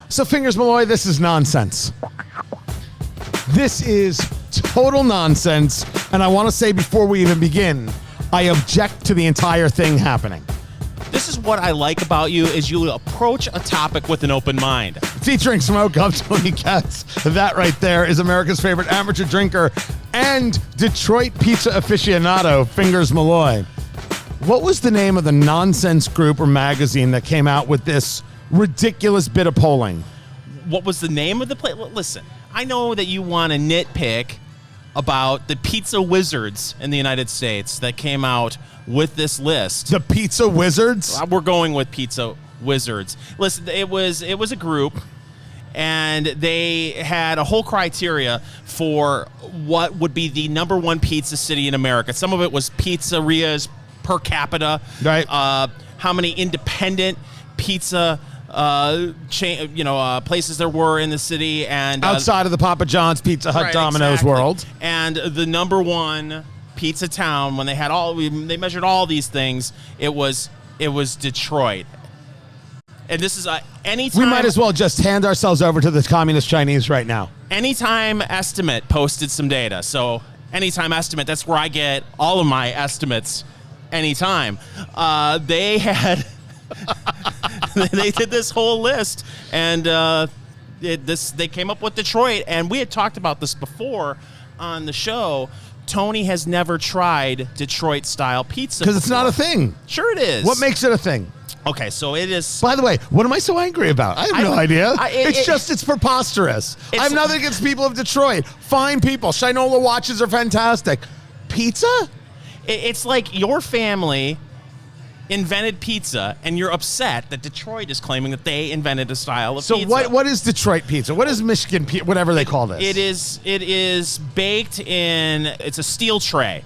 So, Fingers Malloy, this is nonsense. This is total nonsense. And I want to say before we even begin, I object to the entire thing happening. This is what I like about you, is you approach a topic with an open mind. Featuring Smoke Up, Tony Katz. That right there is America's favorite amateur drinker and Detroit pizza aficionado, Fingers Malloy. What was the name of the nonsense group or magazine that came out with this ridiculous bit of polling? What was the name of the place? Listen, I know that you want to nitpick about the pizza wizards in the United States that came out with this list. The Pizza Wizards? We're going with Pizza Wizards. Listen, it was a group, and they had a whole criteria for what would be the number one pizza city in America. Some of it was pizzerias per capita, right? How many independent pizza places there were in the city, and outside of the Papa John's, Pizza Hut, right, Domino's exactly. world. And the number one pizza town, when they had they measured all these things, it was Detroit. And this is anytime. We might as well just hand ourselves over to the communist Chinese right now. Anytime Estimate posted some data. So Anytime Estimate, that's where I get all of my estimates anytime. They had they did this whole list, and they came up with Detroit, and we had talked about this before on the show. Tony has never tried Detroit-style pizza because it's not a thing. Sure it is. What makes it a thing? Okay, so it is. By the way, what am I so angry about? I have no idea. It's preposterous. I have nothing against people of Detroit. Fine people. Shinola watches are fantastic. Pizza? It's like your family invented pizza, and you're upset that Detroit is claiming that they invented a style of pizza. So what is Detroit pizza? What is Michigan pizza? Whatever they call this. It is baked in. It's a steel tray,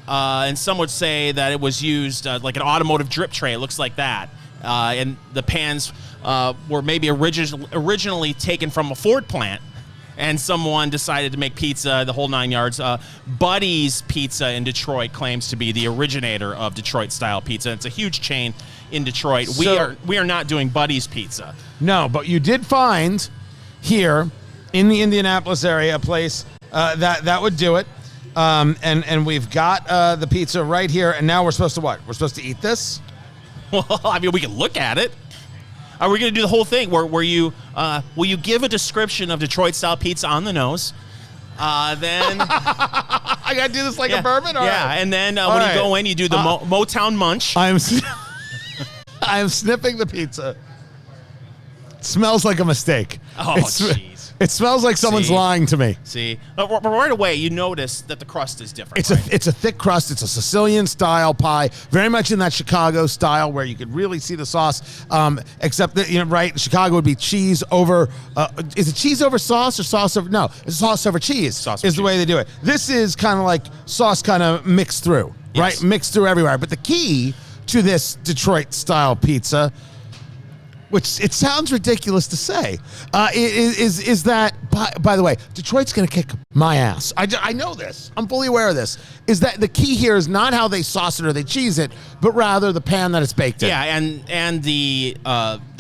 and some would say that it was used like an automotive drip tray. It looks like that, and the pans were maybe originally taken from a Ford plant. And someone decided to make pizza, the whole 9 yards. Buddy's Pizza in Detroit claims to be the originator of Detroit-style pizza. It's a huge chain in Detroit. So, we are not doing Buddy's Pizza. No, but you did find here in the Indianapolis area a place that would do it. And we've got the pizza right here. And now we're supposed to what? We're supposed to eat this? Well, I mean, we can look at it. Are we going to do the whole thing where you will you give a description of Detroit-style pizza on the nose? Then I got to do this like a bourbon? All yeah, right. And then when you go in, you do the Motown Munch. I am sniffing the pizza. It smells like a mistake. Oh, jeez. It smells like someone's lying to me. See, but right away you notice that the crust is different. It's a thick crust. It's a Sicilian-style pie, very much in that Chicago style where you could really see the sauce. Except that right, Chicago would be cheese over. Is it cheese over sauce or sauce over? No, it's sauce over cheese. Sauce over is the way they do it. This is kind of like sauce, kind of mixed through, right? Mixed through everywhere. But the key to this Detroit-style pizza, which it sounds ridiculous to say, is that, by the way, Detroit's going to kick my ass. I know this. I'm fully aware of this. Is that the key here is not how they sauce it or they cheese it, but rather the pan that it's baked in. Yeah, and the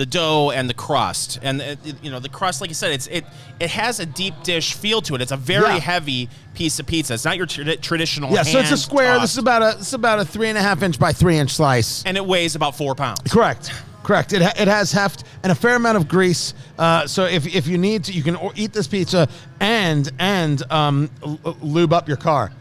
dough and the crust. And, the crust, like you said, it has a deep dish feel to it. It's a very heavy piece of pizza. It's not your traditional hand so it's a square. tossed. This is about a 3.5 inch by 3 inch slice. And it weighs about 4 pounds. Correct. It has heft and a fair amount of grease. So if you need to, you can eat this pizza and lube up your car.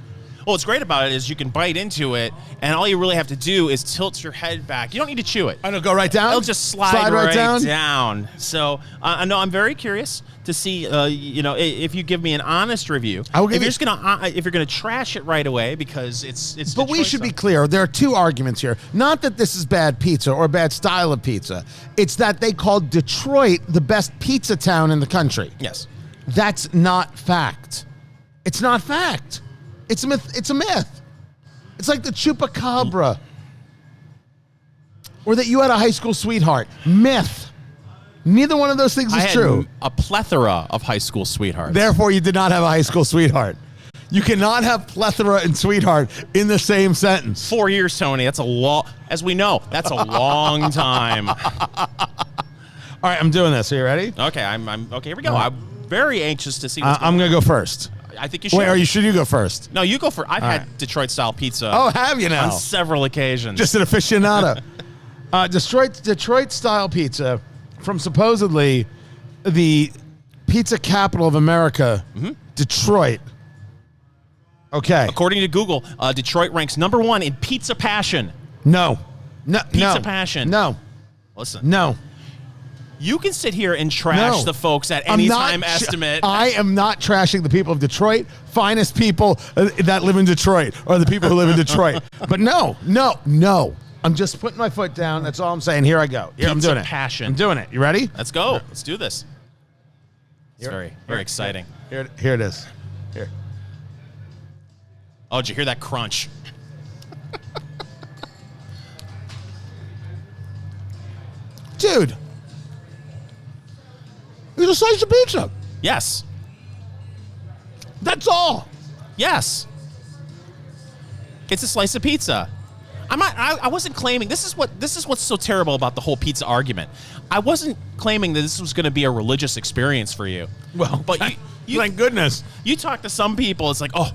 Well, what's great about it is you can bite into it, and all you really have to do is tilt your head back. You don't need to chew it. I don't go right down? It'll just slide right down. So, no, I'm very curious to see, if you give me an honest review. If you're gonna trash it right away because it's. But we should be clear. There are two arguments here. Not that this is bad pizza or a bad style of pizza. It's that they called Detroit the best pizza town in the country. Yes. That's not fact. It's not fact. It's a myth. It's a myth. It's like the chupacabra. Or that you had a high school sweetheart. Myth. Neither one of those things is true. A plethora of high school sweethearts. Therefore, you did not have a high school sweetheart. You cannot have plethora and sweetheart in the same sentence. 4 years, Tony. That's a long. As we know, that's a long time. All All right, I'm doing this. Are you ready? Okay, I'm okay. Here we go. I'm very anxious to see. What's I'm gonna go first. I think you should. Wait, should you go first? No, you go first. I've had right. Detroit-style pizza. Oh, have you now? On several occasions. Just an aficionado. Detroit-style pizza from supposedly the pizza capital of America, Detroit. Okay. According to Google, Detroit ranks #1 in pizza passion. No. Pizza passion. No. Listen. No. You can sit here and trash the folks at any time estimate. I am not trashing the people of Detroit, finest people that live in Detroit, or the people who live in Detroit. But no. I'm just putting my foot down. That's all I'm saying. Here I go. Here, I'm doing it. Passion. I'm doing it. You ready? Let's go. Let's do this. It's very exciting. Here it is. Here. Oh, did you hear that crunch? Dude. It's a slice of pizza. Yes. That's all. Yes. It's a slice of pizza. I wasn't claiming this is what's so terrible about the whole pizza argument. I wasn't claiming that this was going to be a religious experience for you. Well, but you thank goodness. You talk to some people, it's like, oh,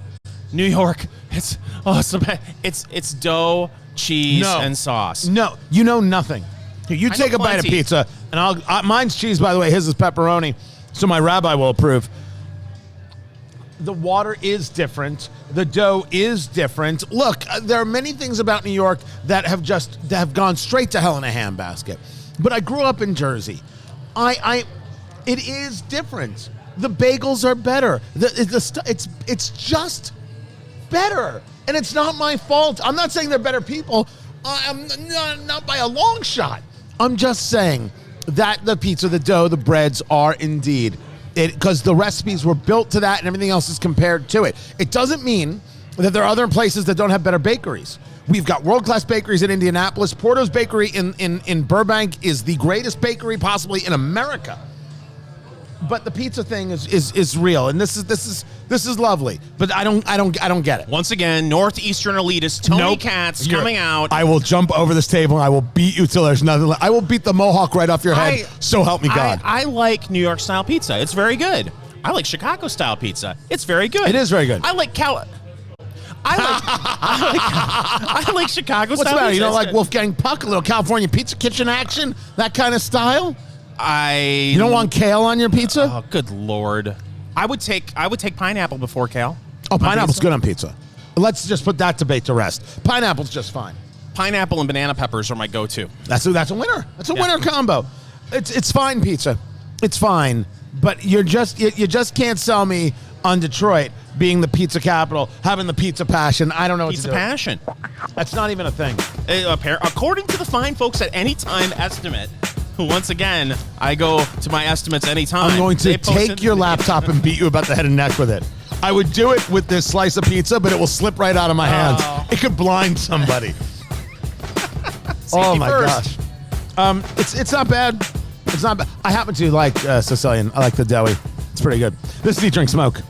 New York, it's dough, cheese, and sauce. No, you know nothing. You take a bite of pizza, and mine's cheese, by the way. His is pepperoni, so my rabbi will approve. The water is different. The dough is different. Look, there are many things about New York that have gone straight to hell in a handbasket. But I grew up in Jersey. It is different. The bagels are better. It's just better, and it's not my fault. I'm not saying they're better people. I'm not by a long shot. I'm just saying that the pizza, the dough, the breads are indeed it, because the recipes were built to that and everything else is compared to it. It doesn't mean that there are other places that don't have better bakeries. We've got world-class bakeries in Indianapolis. Porto's Bakery in Burbank is the greatest bakery possibly in America. But the pizza thing is real, and this is lovely. But I don't get it. Once again, Northeastern elitist Tony Katz coming out. I will jump over this table and I will beat you till there's nothing left. I will beat the mohawk right off your head. So help me God. I like New York style pizza. It's very good. I like Chicago style pizza. It's very good. It is very good. I like Chicago style pizza. What's the matter? You don't like Wolfgang Puck, a little California pizza kitchen action, that kind of style? You don't want kale on your pizza? Oh, good Lord. I would take pineapple before kale. Oh, pineapple's good on pizza. Let's just put that debate to rest. Pineapple's just fine. Pineapple and banana peppers are my go-to. That's a winner. That's a winner combo. It's fine pizza. It's fine. But you just can't sell me on Detroit being the pizza capital, having the pizza passion. I don't know what to do. Pizza passion. That's not even a thing. According to the fine folks at Any Time Estimate, who once again, I go to my estimates anytime. I'm going to take your laptop and beat you about the head and neck with it. I would do it with this slice of pizza, but it will slip right out of my hands. It could blind somebody. Oh my gosh. It's not bad. It's not bad. I happen to like Sicilian. I like the deli. It's pretty good. This is Eat, Drink, Smoke.